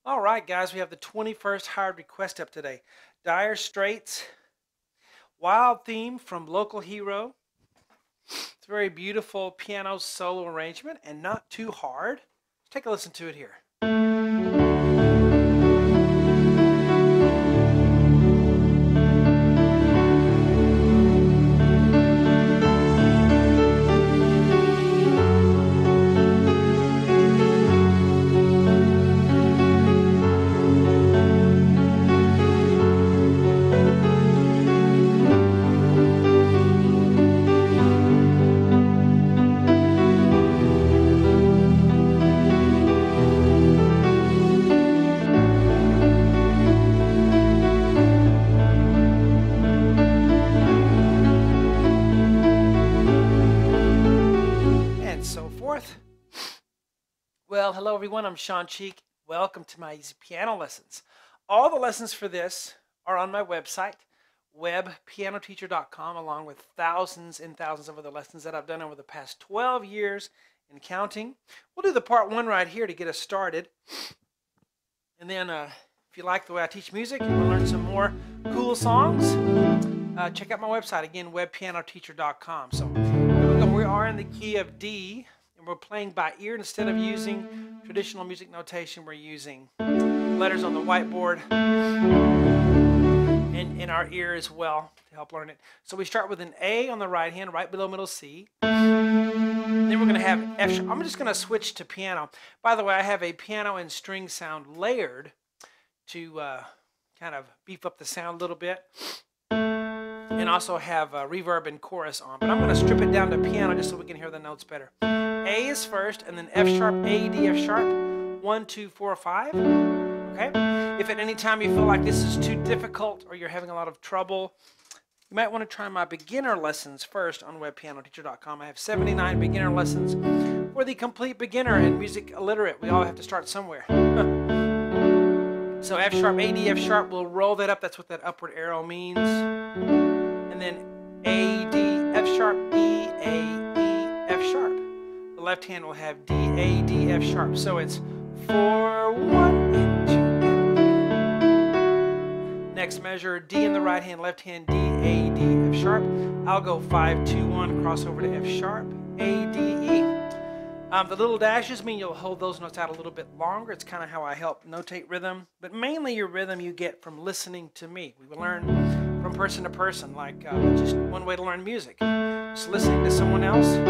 All right, guys, we have the 21st hired request up today. Dire Straits, Wild Theme from Local Hero. It's a very beautiful piano solo arrangement and not too hard. Let's take a listen to it here. So forth. Well, hello everyone, I'm Shawn. Welcome to my easy piano lessons. All the lessons for this are on my website, webpianoteacher.com, along with thousands and thousands of other lessons that I've done over the past 12 years and counting. We'll do the part one right here to get us started. And then if you like the way I teach music and you want to learn some more cool songs, check out my website, again, webpianoteacher.com. So we are in the key of D, and we're playing by ear instead of using traditional music notation. We're using letters on the whiteboard and in our ear as well to help learn it. So we start with an A on the right hand, right below middle C. Then we're going to have F sharp. I'm just going to switch to piano. By the way, I have a piano and string sound layered to kind of beef up the sound a little bit, and also have reverb and chorus on. But I'm going to strip it down to piano just so we can hear the notes better. A is first, and then F sharp, A, D, F sharp, 1, 2, 4, 5. Okay? If at any time you feel like this is too difficult or you're having a lot of trouble, you might want to try my beginner lessons first on webpianoteacher.com. I have 79 beginner lessons for the complete beginner and music illiterate. We all have to start somewhere. So F sharp, A, D, F sharp, we'll roll that up. That's what that upward arrow means. And then A, D, F sharp, E, A, E, F sharp. The left hand will have D, A, D, F sharp. So it's 4, 1, and 2, and 3. Next measure, D in the right hand, left hand, D, A, D, F sharp. I'll go 5, 2, 1, cross over to F sharp, A, D, E. The little dashes mean you'll hold those notes out a little bit longer. It's kind of how I help notate rhythm. But mainly your rhythm you get from listening to me. We will learn from person to person, like just one way to learn music. Just listening to someone else. All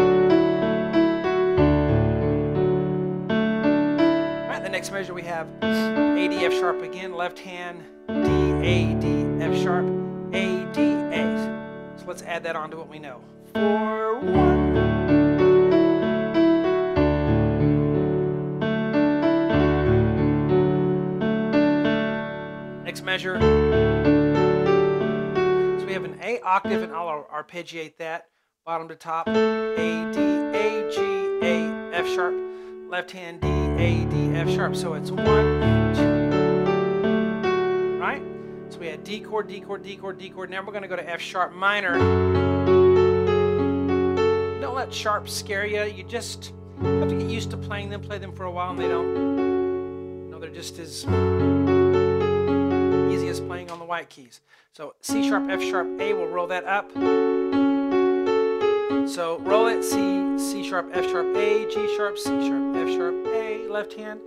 right, the next measure we have A, D, F sharp again. Left hand, D, A, D, F sharp, A, D, A. So let's add that on to what we know. 4, 1. Next measure. So we have an A octave, and I'll arpeggiate that bottom to top. A, D, A, G, A, F sharp. Left hand, D, A, D, F sharp. So it's 1, 2. Right? So we had D chord, D chord, D chord, D chord. Now we're going to go to F sharp minor. Don't let sharps scare you. You just have to get used to playing them. Play them for a while, and they don't. They're just as easy as playing on the white keys. So C sharp, F sharp, A, we'll roll that up. So roll it, C sharp, F sharp, A, G sharp, C sharp, F sharp, A, left hand,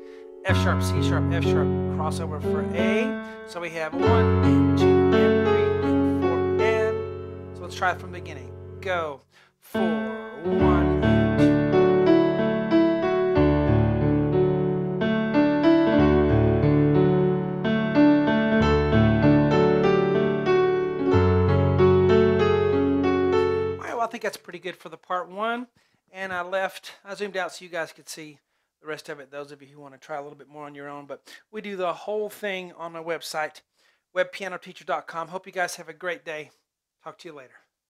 F sharp, C sharp, F sharp, crossover for A. So we have 1, and 2, and 3, and 4, and. So let's try it from the beginning. Go. 4, 1, and 2. I think that's pretty good for the part one, and I zoomed out so you guys could see the rest of it, those of you who want to try a little bit more on your own. But we do the whole thing on my website, webpianoteacher.com. Hope you guys have a great day. Talk to you later.